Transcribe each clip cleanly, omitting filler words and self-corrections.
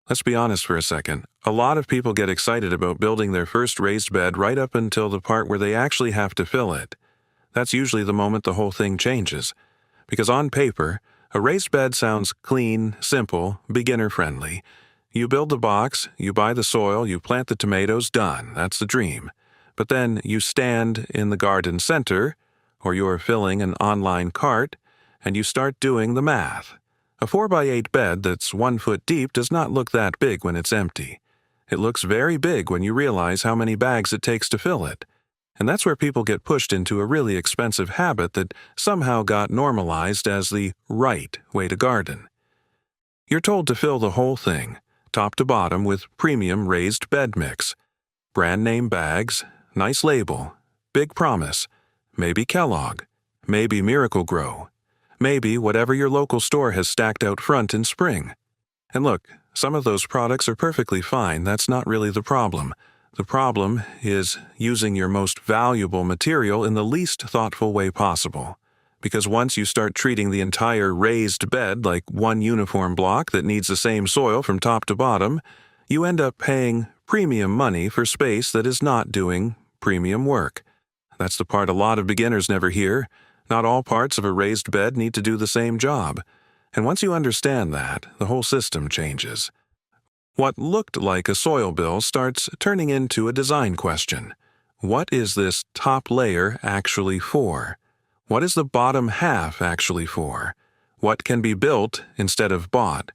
Let's be honest for a second. A lot of people get excited about building their first raised bed right up until the part where they actually have to fill it. That's usually the moment the whole thing changes. Because on paper, a raised bed sounds clean, simple, beginner-friendly. You build the box, you buy the soil, you plant the tomatoes, done. That's the dream. But then you stand in the garden center, or you're filling an online cart, and you start doing the math. A 4x8 bed that's 1 foot deep does not look that big when it's empty. It looks very big when you realize how many bags it takes to fill it. And that's where people get pushed into a really expensive habit that somehow got normalized as the right way to garden. You're told to fill the whole thing, top to bottom, with premium raised bed mix. Brand name bags, nice label, big promise, maybe Kellogg, maybe Miracle-Gro, maybe whatever your local store has stacked out front in spring. And look, some of those products are perfectly fine. That's not really the problem. The problem is using your most valuable material in the least thoughtful way possible. Because once you start treating the entire raised bed like one uniform block that needs the same soil from top to bottom, you end up paying premium money for space that is not doing premium work. That's the part a lot of beginners never hear. Not all parts of a raised bed need to do the same job. And once you understand that, the whole system changes. What looked like a soil bill starts turning into a design question. What is this top layer actually for? What is the bottom half actually for? What can be built instead of bought?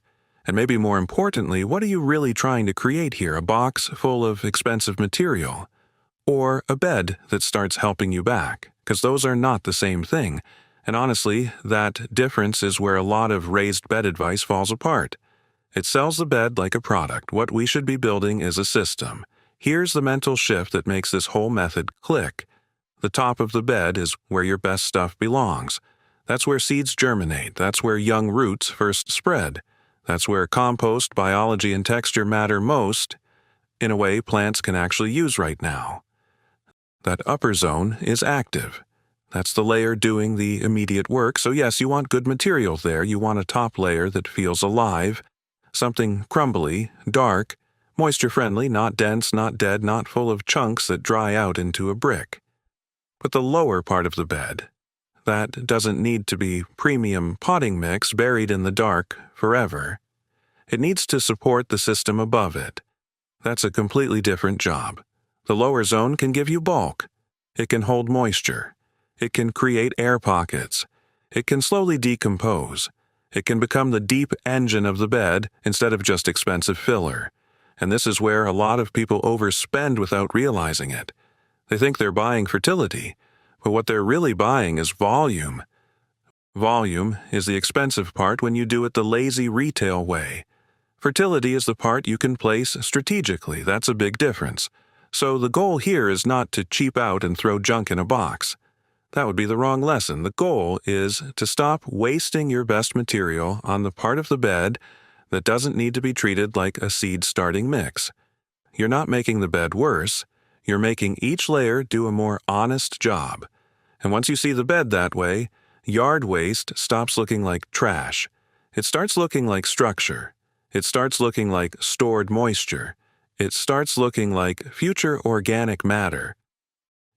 And maybe more importantly, what are you really trying to create here? A box full of expensive material? Or a bed that starts helping you back? Because those are not the same thing. And honestly, that difference is where a lot of raised bed advice falls apart. It sells the bed like a product. What we should be building is a system. Here's the mental shift that makes this whole method click. The top of the bed is where your best stuff belongs. That's where seeds germinate. That's where young roots first spread. That's where compost, biology, and texture matter most, in a way plants can actually use right now. That upper zone is active. That's the layer doing the immediate work. So yes, you want good material there. You want a top layer that feels alive, something crumbly, dark, moisture-friendly, not dense, not dead, not full of chunks that dry out into a brick. But the lower part of the bed, that doesn't need to be premium potting mix buried in the dark forever. It needs to support the system above it. That's a completely different job. The lower zone can give you bulk. It can hold moisture. It can create air pockets. It can slowly decompose. It can become the deep engine of the bed instead of just expensive filler. And this is where a lot of people overspend without realizing it. They think they're buying fertility, but what they're really buying is volume. Volume is the expensive part when you do it the lazy retail way. Fertility is the part you can place strategically. That's a big difference. So the goal here is not to cheap out and throw junk in a box. That would be the wrong lesson. The goal is to stop wasting your best material on the part of the bed that doesn't need to be treated like a seed-starting mix. You're not making the bed worse. You're making each layer do a more honest job. And once you see the bed that way, yard waste stops looking like trash. It starts looking like structure. It starts looking like stored moisture. It starts looking like future organic matter.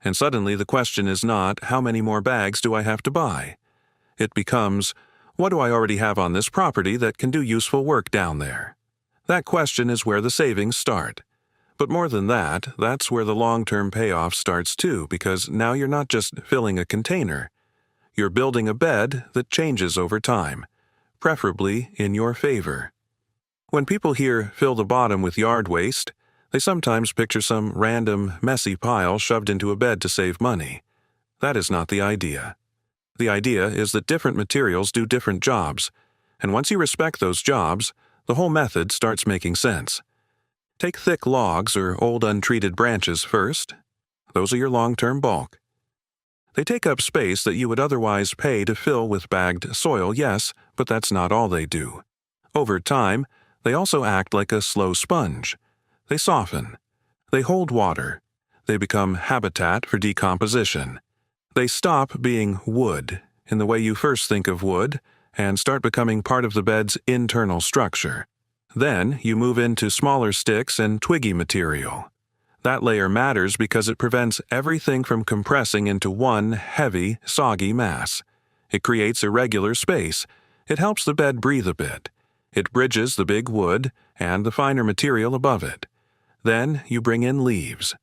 And suddenly the question is not, how many more bags do I have to buy? It becomes, what do I already have on this property that can do useful work down there? That question is where the savings start. But more than that, that's where the long-term payoff starts too, because now you're not just filling a container. You're building a bed that changes over time, preferably in your favor. When people hear fill the bottom with yard waste, they sometimes picture some random, messy pile shoved into a bed to save money. That is not the idea. The idea is that different materials do different jobs, and once you respect those jobs, the whole method starts making sense. Take thick logs or old untreated branches first. Those are your long-term bulk. They take up space that you would otherwise pay to fill with bagged soil, yes, but that's not all they do. Over time, they also act like a slow sponge. They soften. They hold water. They become habitat for decomposition. They stop being wood in the way you first think of wood and start becoming part of the bed's internal structure. Then you move into smaller sticks and twiggy material. That layer matters because it prevents everything from compressing into one heavy, soggy mass. It creates irregular space. It helps the bed breathe a bit. It bridges the big wood and the finer material above it. Then you bring in leaves.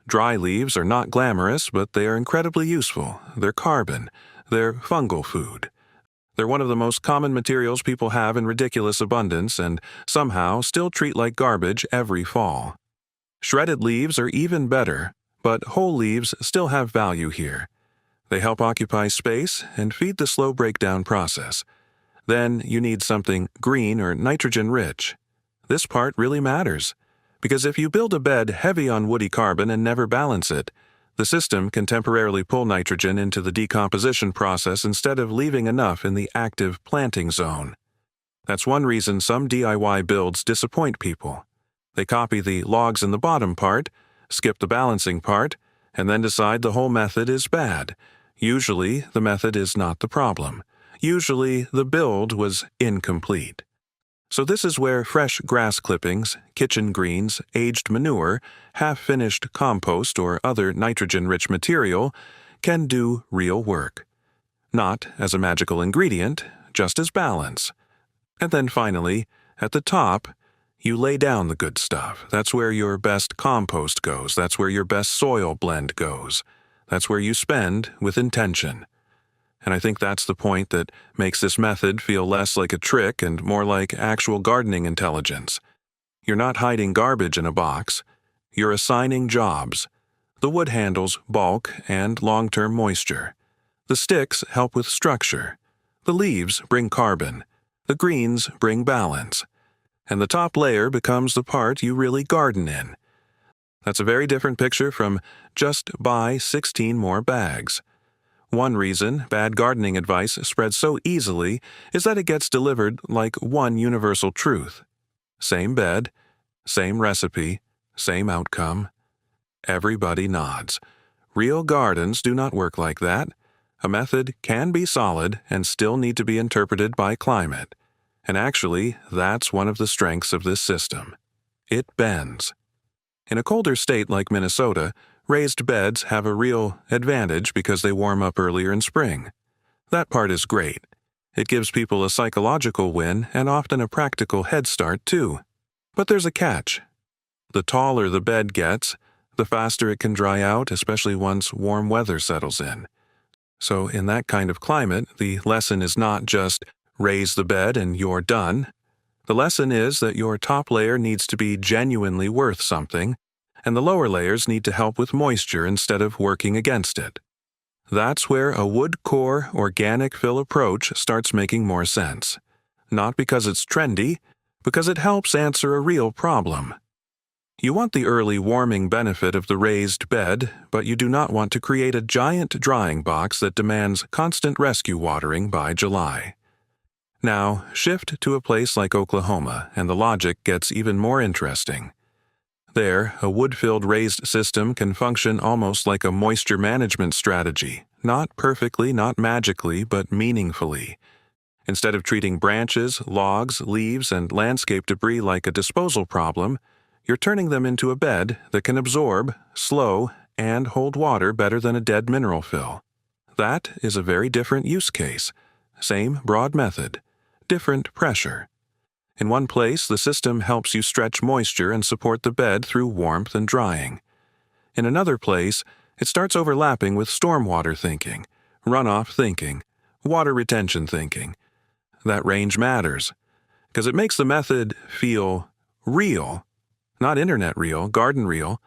Dry leaves are not glamorous, but they are incredibly useful. They're carbon. They're fungal food. They're one of the most common materials people have in ridiculous abundance and somehow still treat like garbage every fall. Shredded leaves are even better, but whole leaves still have value here. They help occupy space and feed the slow breakdown process. Then you need something green or nitrogen-rich. This part really matters, because if you build a bed heavy on woody carbon and never balance it, the system can temporarily pull nitrogen into the decomposition process instead of leaving enough in the active planting zone. That's one reason some DIY builds disappoint people. They copy the logs in the bottom part, skip the balancing part, and then decide the whole method is bad. Usually, the method is not the problem. Usually, the build was incomplete. So this is where fresh grass clippings, kitchen greens, aged manure, half-finished compost, or other nitrogen-rich material can do real work. Not as a magical ingredient, just as balance. And then finally, at the top, you lay down the good stuff. That's where your best compost goes. That's where your best soil blend goes. That's where you spend with intention. And I think that's the point that makes this method feel less like a trick and more like actual gardening intelligence. You're not hiding garbage in a box. You're assigning jobs. The wood handles bulk and long-term moisture. The sticks help with structure. The leaves bring carbon. The greens bring balance. And the top layer becomes the part you really garden in. That's a very different picture from just buy 16 more bags. One reason bad gardening advice spreads so easily is that it gets delivered like one universal truth. Same bed, same recipe, same outcome. Everybody nods. Real gardens do not work like that. A method can be solid and still need to be interpreted by climate. And actually, that's one of the strengths of this system. It bends. In a colder state like Minnesota, raised beds have a real advantage because they warm up earlier in spring. That part is great. It gives people a psychological win and often a practical head start too. But there's a catch. The taller the bed gets, the faster it can dry out, especially once warm weather settles in. So in that kind of climate, the lesson is not just raise the bed and you're done. The lesson is that your top layer needs to be genuinely worth something, and the lower layers need to help with moisture instead of working against it. That's where a wood core organic fill approach starts making more sense. Not because it's trendy, because it helps answer a real problem. You want the early warming benefit of the raised bed, but you do not want to create a giant drying box that demands constant rescue watering by July. Now, shift to a place like Oklahoma, and the logic gets even more interesting. There, a wood-filled raised system can function almost like a moisture management strategy, not perfectly, not magically, but meaningfully. Instead of treating branches, logs, leaves, and landscape debris like a disposal problem, you're turning them into a bed that can absorb, slow, and hold water better than a dead mineral fill. That is a very different use case. Same broad method. Different pressure. In one place, the system helps you stretch moisture and support the bed through warmth and drying. In another place, it starts overlapping with stormwater thinking, runoff thinking, water retention thinking. That range matters, because it makes the method feel real, not internet real, garden real.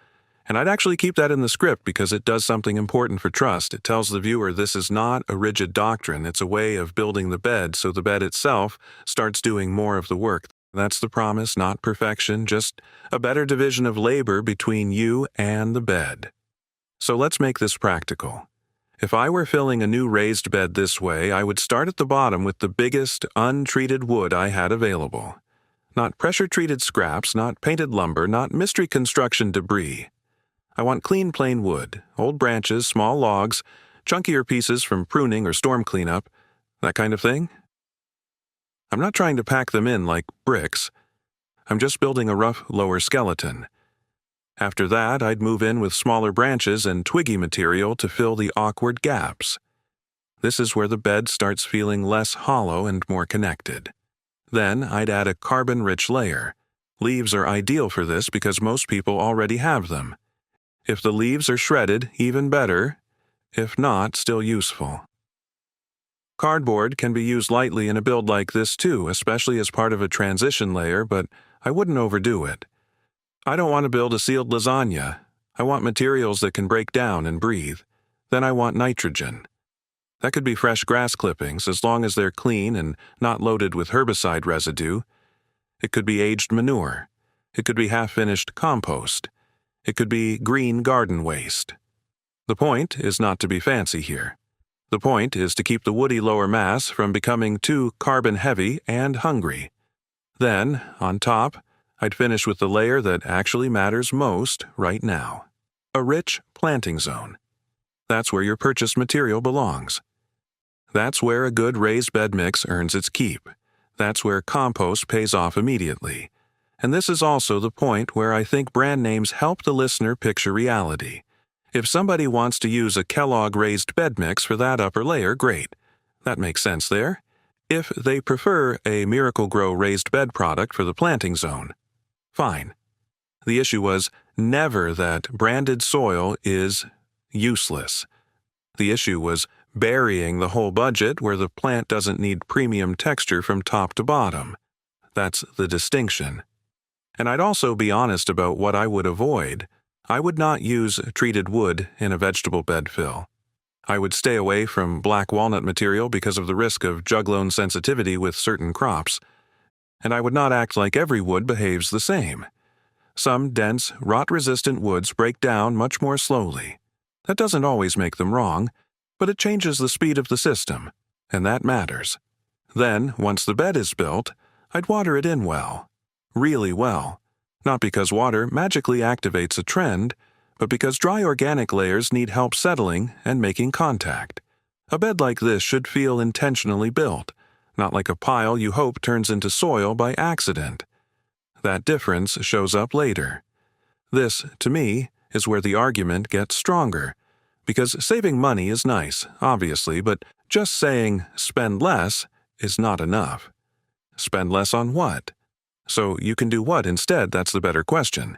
And I'd actually keep that in the script because it does something important for trust. It tells the viewer this is not a rigid doctrine. It's a way of building the bed so the bed itself starts doing more of the work. That's the promise, not perfection, just a better division of labor between you and the bed. So let's make this practical. If I were filling a new raised bed this way, I would start at the bottom with the biggest untreated wood I had available. Not pressure-treated scraps, not painted lumber, not mystery construction debris. I want clean plain wood, old branches, small logs, chunkier pieces from pruning or storm cleanup, that kind of thing. I'm not trying to pack them in like bricks. I'm just building a rough lower skeleton. After that, I'd move in with smaller branches and twiggy material to fill the awkward gaps. This is where the bed starts feeling less hollow and more connected. Then I'd add a carbon-rich layer. Leaves are ideal for this because most people already have them. If the leaves are shredded, even better. If not, still useful. Cardboard can be used lightly in a build like this too, especially as part of a transition layer, but I wouldn't overdo it. I don't want to build a sealed lasagna. I want materials that can break down and breathe. Then I want nitrogen. That could be fresh grass clippings, as long as they're clean and not loaded with herbicide residue. It could be aged manure. It could be half-finished compost. It could be green garden waste. The point is not to be fancy here. The point is to keep the woody lower mass from becoming too carbon-heavy and hungry. Then, on top, I'd finish with the layer that actually matters most right now. A rich planting zone. That's where your purchased material belongs. That's where a good raised bed mix earns its keep. That's where compost pays off immediately. And this is also the point where I think brand names help the listener picture reality. If somebody wants to use a Kellogg raised bed mix for that upper layer, great. That makes sense there. If they prefer a Miracle-Gro raised bed product for the planting zone, fine. The issue was never that branded soil is useless. The issue was burying the whole budget where the plant doesn't need premium texture from top to bottom. That's the distinction. And I'd also be honest about what I would avoid. I would not use treated wood in a vegetable bed fill. I would stay away from black walnut material because of the risk of juglone sensitivity with certain crops. And I would not act like every wood behaves the same. Some dense, rot-resistant woods break down much more slowly. That doesn't always make them wrong, but it changes the speed of the system, and that matters. Then, once the bed is built, I'd water it in well. Really well. Not because water magically activates a trend, but because dry organic layers need help settling and making contact. A bed like this should feel intentionally built, not like a pile you hope turns into soil by accident. That difference shows up later. This, to me, is where the argument gets stronger. Because saving money is nice, obviously, but just saying spend less is not enough. Spend less on what? So you can do what instead? That's the better question.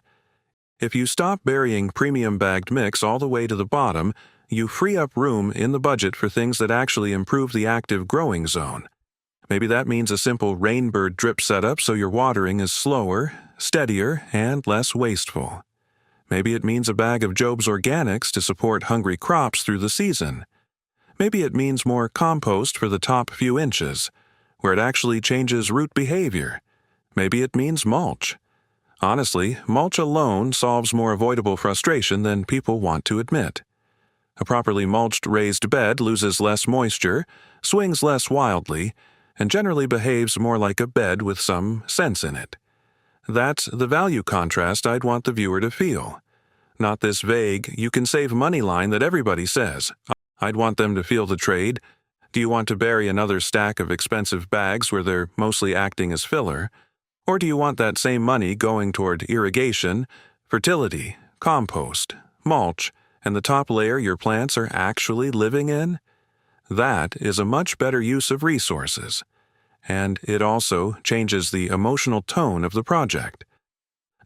If you stop burying premium bagged mix all the way to the bottom, you free up room in the budget for things that actually improve the active growing zone. Maybe that means a simple rainbird drip setup so your watering is slower, steadier, and less wasteful. Maybe it means a bag of Job's Organics to support hungry crops through the season. Maybe it means more compost for the top few inches, where it actually changes root behavior. Maybe it means mulch. Honestly, mulch alone solves more avoidable frustration than people want to admit. A properly mulched raised bed loses less moisture, swings less wildly, and generally behaves more like a bed with some sense in it. That's the value contrast I'd want the viewer to feel. Not this vague, you can save money line that everybody says. I'd want them to feel the trade. Do you want to bury another stack of expensive bags where they're mostly acting as filler? Or do you want that same money going toward irrigation, fertility, compost, mulch, and the top layer your plants are actually living in? That is a much better use of resources. And it also changes the emotional tone of the project.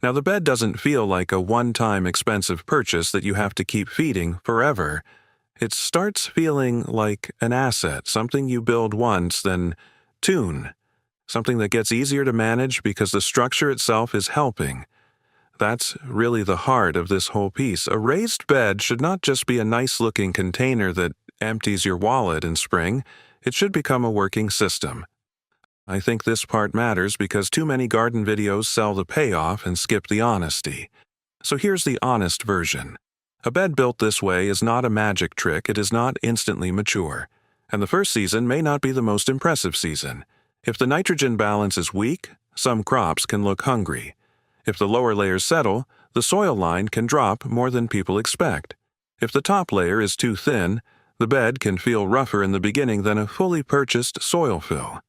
Now, the bed doesn't feel like a one-time expensive purchase that you have to keep feeding forever. It starts feeling like an asset, something you build once, then tune. Something that gets easier to manage because the structure itself is helping. That's really the heart of this whole piece. A raised bed should not just be a nice-looking container that empties your wallet in spring. It should become a working system. I think this part matters because too many garden videos sell the payoff and skip the honesty. So here's the honest version. A bed built this way is not a magic trick, it is not instantly mature. And the first season may not be the most impressive season. If the nitrogen balance is weak, some crops can look hungry. If the lower layers settle, the soil line can drop more than people expect. If the top layer is too thin, the bed can feel rougher in the beginning than a fully purchased soil fill.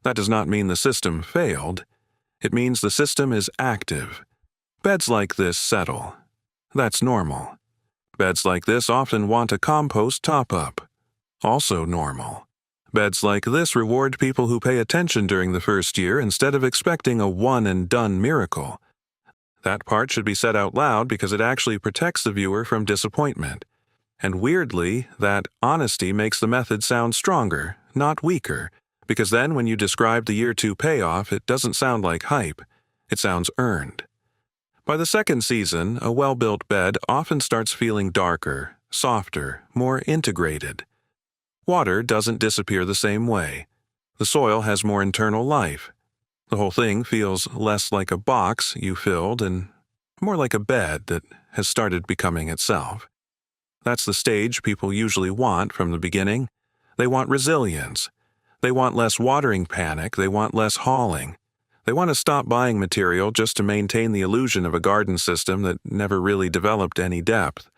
That does not mean the system failed. It means the system is active. Beds like this settle. That's normal. Beds like this often want a compost top-up. Also normal. Beds like this reward people who pay attention during the first year instead of expecting a one-and-done miracle. That part should be said out loud because it actually protects the viewer from disappointment. And weirdly, that honesty makes the method sound stronger, not weaker, because then when you describe the year 2 payoff, it doesn't sound like hype. It sounds earned. By the second season, a well-built bed often starts feeling darker, softer, more integrated. Water doesn't disappear the same way. The soil has more internal life. The whole thing feels less like a box you filled and more like a bed that has started becoming itself. That's the stage people usually want from the beginning. They want resilience. They want less watering panic. They want less hauling. They want to stop buying material just to maintain the illusion of a garden system that never really developed any depth.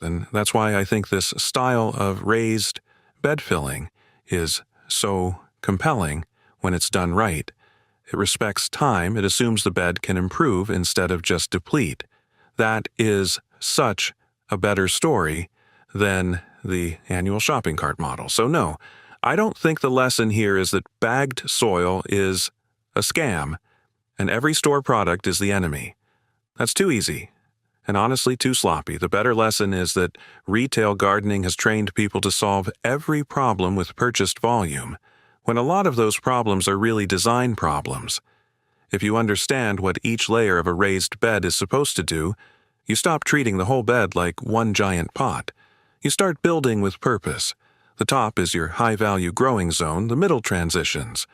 And that's why I think this style of raised bed filling is so compelling when it's done right. It respects time. It assumes the bed can improve instead of just deplete. That is such a better story than the annual shopping cart model. So no, I don't think the lesson here is that bagged soil is a scam and every store product is the enemy. That's too easy and honestly too sloppy. The better lesson is that retail gardening has trained people to solve every problem with purchased volume, when a lot of those problems are really design problems. If you understand what each layer of a raised bed is supposed to do, you stop treating the whole bed like one giant pot. You start building with purpose. The top is your high-value growing zone, the middle transitions.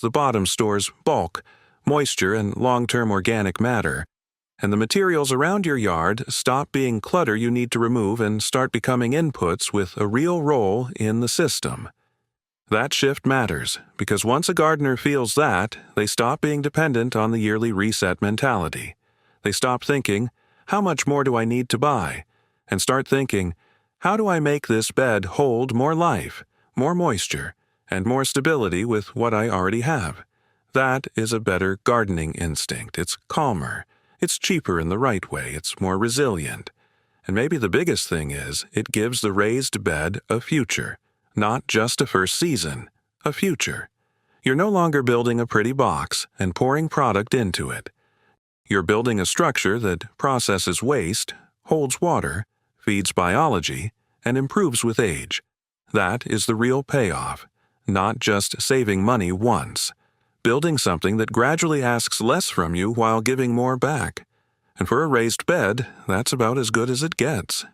The bottom stores bulk, moisture, and long-term organic matter. And the materials around your yard stop being clutter you need to remove and start becoming inputs with a real role in the system. That shift matters, because once a gardener feels that, they stop being dependent on the yearly reset mentality. They stop thinking, how much more do I need to buy? And start thinking, how do I make this bed hold more life, more moisture, and more stability with what I already have? That is a better gardening instinct. It's calmer. It's cheaper in the right way. It's more resilient. And maybe the biggest thing is, it gives the raised bed a future. Not just a first season, a future. You're no longer building a pretty box and pouring product into it. You're building a structure that processes waste, holds water, feeds biology, and improves with age. That is the real payoff, not just saving money once. Building something that gradually asks less from you while giving more back. And for a raised bed, that's about as good as it gets.